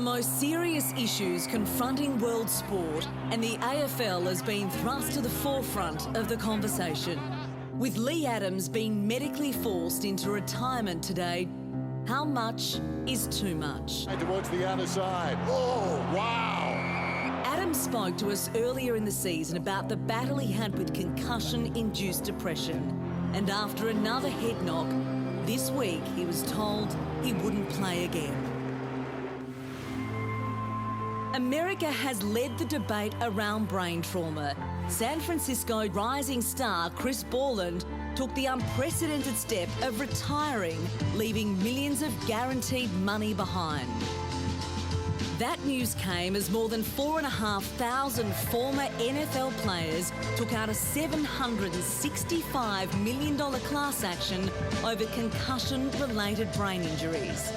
most serious issues confronting world sport, and the AFL has been thrust to the forefront of the conversation. With Leigh Adams being medically forced into retirement today, how much is too much? Towards the other side. Oh, wow! Adams spoke to us earlier in the season about the battle he had with concussion-induced depression. And after another head knock, this week he was told he wouldn't play again. America has led the debate around brain trauma. San Francisco rising star Chris Borland took the unprecedented step of retiring, leaving millions of guaranteed money behind. That news came as more than 4,500 former NFL players took out a $765 million class action over concussion-related brain injuries.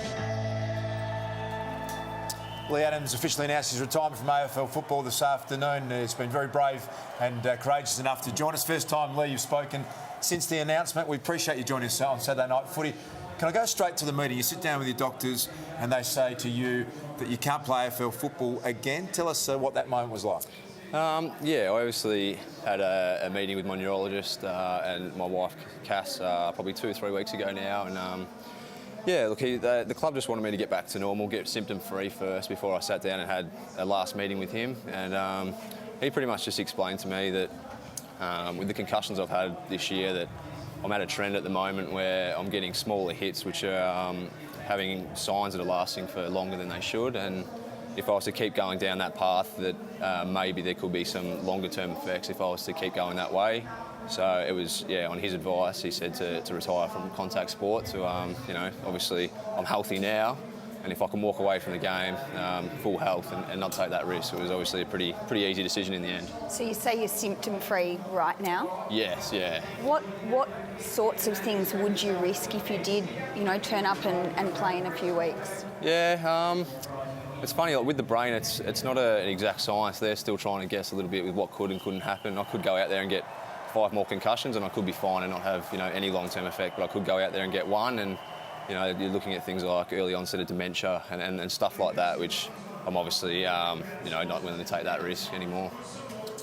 Leigh Adams officially announced his retirement from AFL football this afternoon. He's been very brave and courageous enough to join us. First time, Leigh, you've spoken since the announcement. We appreciate you joining us on Saturday Night Footy. Can I go straight to the meeting? You sit down with your doctors and they say to you that you can't play AFL football again. Tell us what that moment was like. Yeah, I obviously had a meeting with my neurologist and my wife, Cass, probably 2 or 3 weeks ago now. And yeah, look, the club just wanted me to get back to normal, get symptom-free first before I sat down and had a last meeting with him. And he pretty much just explained to me that with the concussions I've had this year, that I'm at a trend at the moment where I'm getting smaller hits, which are having signs that are lasting for longer than they should. And if I was to keep going down that path, that maybe there could be some longer-term effects if I was to keep going that way. So it was, yeah, on his advice, he said to retire from contact sport. So, you know, obviously I'm healthy now, and if I can walk away from the game full health and not take that risk, it was obviously a pretty easy decision in the end. So you say you're symptom-free right now? Yes, yeah. What sorts of things would you risk if you did, you know, turn up and play in a few weeks? Yeah, it's funny, like with the brain, it's not an exact science. They're still trying to guess a little bit with what could and couldn't happen. I could go out there and get 5 more concussions and I could be fine and not have, you know, any long-term effect, but I could go out there and get one, and, you know, you're looking at things like early onset of dementia and stuff like that, which I'm obviously, you know, not willing to take that risk anymore.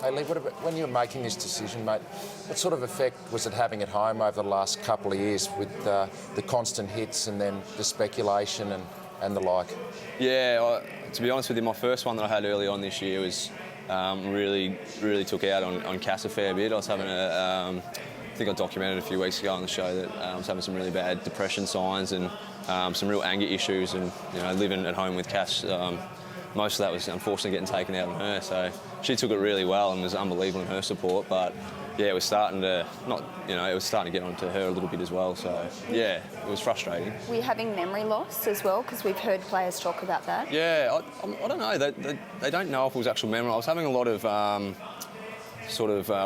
Hey Leigh, what about, when you were making this decision, mate, what sort of effect was it having at home over the last couple of years with the constant hits and then the speculation and the like? Yeah, to be honest with you, my first one that I had early on this year was really took out on Cass a fair bit. I was having I think I documented a few weeks ago on the show that I was having some really bad depression signs and some real anger issues, and, you know, living at home with Cass, most of that was unfortunately getting taken out on her. So she took it really well and was unbelievable in her support, but yeah, it was starting to it was starting to get onto her a little bit as well. So yeah, it was frustrating. Were you having memory loss as well? Because we've heard players talk about that. Yeah, I don't know. They don't know if it was actual memory. I was having a lot of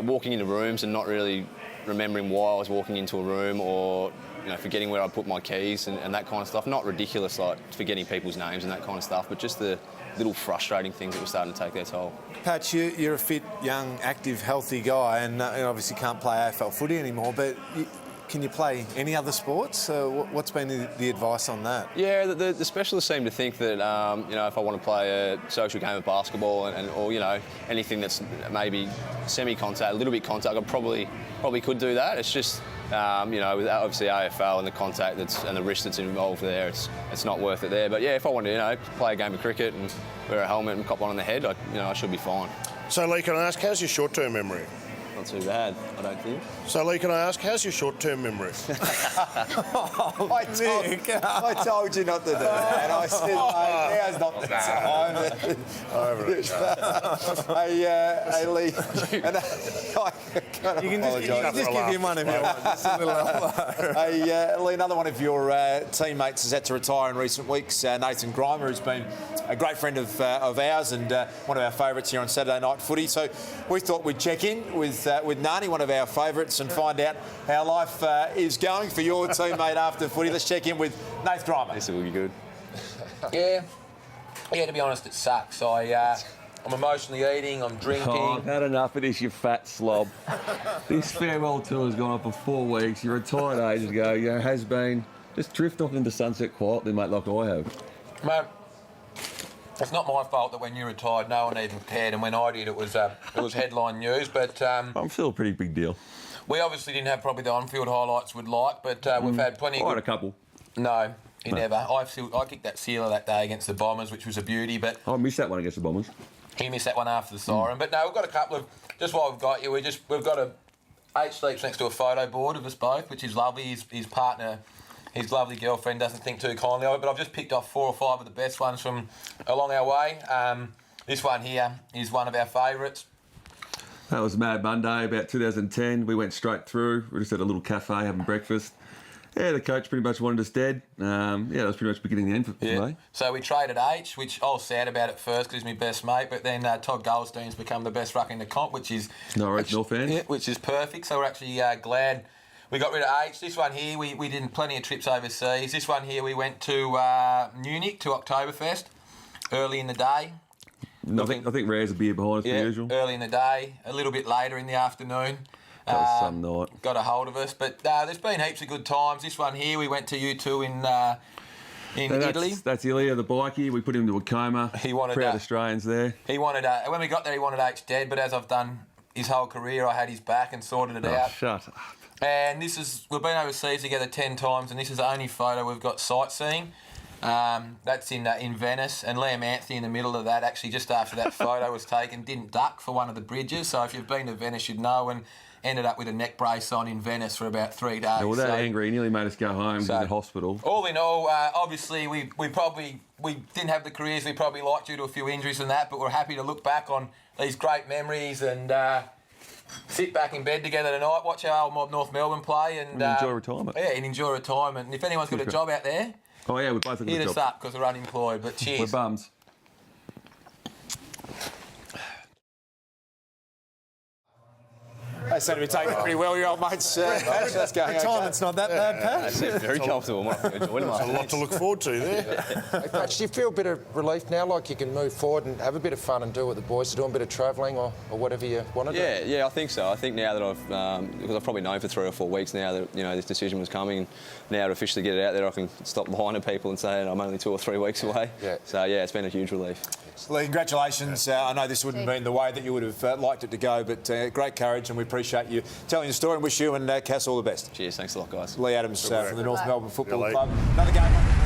walking into rooms and not really remembering why I was walking into a room, or, you know, forgetting where I put my keys and that kind of stuff. Not ridiculous, like forgetting people's names and that kind of stuff, but just the little frustrating things that were starting to take their toll. Patch, you're a fit, young, active, healthy guy, and obviously can't play AFL footy anymore, but can you play any other sports? What's been the advice on that? Yeah, the specialists seem to think that, you know, if I want to play a social game of basketball or, you know, anything that's maybe semi-contact, a little bit contact, I probably could do that. It's just, you know, with obviously AFL and the contact and the risk that's involved there, it's not worth it there. But yeah, if I wanted to, you know, play a game of cricket and wear a helmet and cop one on the head, I should be fine. So, Leigh, can I ask, how's your short-term memory? Not too bad, I don't think. So, Leigh, can I ask, how's your short-term memory? I told you not to do that. I said, now's not the time. Hey, Leigh, and I You can just give him one if you want. Just a little hello. Hey, Leigh, another one of your teammates has had to retire in recent weeks. Nathan Grimer, who's been a great friend of ours and one of our favourites here on Saturday Night Footy. So we thought we'd check in with Nani, one of our favourites, and find out how life is going for your teammate after footy. Let's check in with Nathan Grimer. This will be good. Yeah, to be honest, it sucks. I'm emotionally eating, I'm drinking. Oh, I've had enough of this, you fat slob. This farewell tour has gone on for 4 weeks. You retired ages ago, you know, has been. Just drift off into sunset quietly, mate, like I have. Mate, It's not my fault that when you retired, no one even cared, and when I did, it was headline news. But I'm still a pretty big deal. we obviously didn't have probably the on-field highlights we'd like, but we've had plenty. I had a couple. No, he never. I kicked that sealer that day against the Bombers, which was a beauty, but I missed that one against the Bombers. he missed that one after the siren. But no, we've got a couple of. Just while we've got you, we've got a. H sleeps next to a photo board of us both, which is lovely. His partner, his lovely girlfriend, doesn't think too kindly of it. But I've just picked off 4 or 5 of the best ones from along our way. This one here is one of our favourites. That was Mad Monday, about 2010. We went straight through. We just at a little cafe having breakfast. Yeah, the coach pretty much wanted us dead. Yeah, that was pretty much beginning the end for me. So we traded H, which I was sad about at first because he's my best mate, but then Todd Goldstein's become the best ruck in the comp, which is... North fans. Yeah, which is perfect. So we're actually glad we got rid of H. This one here, we did plenty of trips overseas. This one here, we went to Munich to Oktoberfest early in the day. I think Rare's a beer behind us, per usual. Early in the day, a little bit later in the afternoon. That was some night. Got a hold of us, but there's been heaps of good times. This one here, we went to U2 in Italy. That's Ilya, the bikie. We put him into a coma. He wanted proud Australians there. He wanted when we got there, he wanted H dead. But as I've done his whole career, I had his back and sorted it out. Shut up. And we've been overseas together 10 times, and this is the only photo we've got sightseeing. That's in Venice, and Liam Anthony in the middle of that. Actually, just after that photo was taken, didn't duck for one of the bridges. So if you've been to Venice, you'd know. And ended up with a neck brace on in Venice for about 3 days. Yeah, well, that angry, he nearly made us go home to the hospital. All in all, obviously, we didn't have the careers we probably liked due to a few injuries and that, but we're happy to look back on these great memories and sit back in bed together tonight, watch our old mob North Melbourne play and enjoy retirement. Yeah, and enjoy retirement. And if anyone's got a job out there, we both have a hit job. us up because we're unemployed. But cheers. We're bums. They seem to be taking it pretty well, your old mates. That's going Retirement's not that bad, Pat. That's very comfortable. There's a lot to look forward to there. Hey, Patch, do you feel a bit of relief now, like you can move forward and have a bit of fun and do what the boys are doing, a bit of travelling or whatever you want to do? Yeah, I think so. I think now that because I've probably known for 3 or 4 weeks now that this decision was coming, and now to officially get it out there, I can stop lying to people and say I'm only 2 or 3 weeks away. Yeah. So yeah, it's been a huge relief. Leigh, congratulations. I know this wouldn't have been the way that you would have liked it to go, but great courage, and we appreciate you telling your story and wish you and Cass all the best. Cheers, thanks a lot, guys. Leigh Adams from the North Melbourne Football Club. Another game.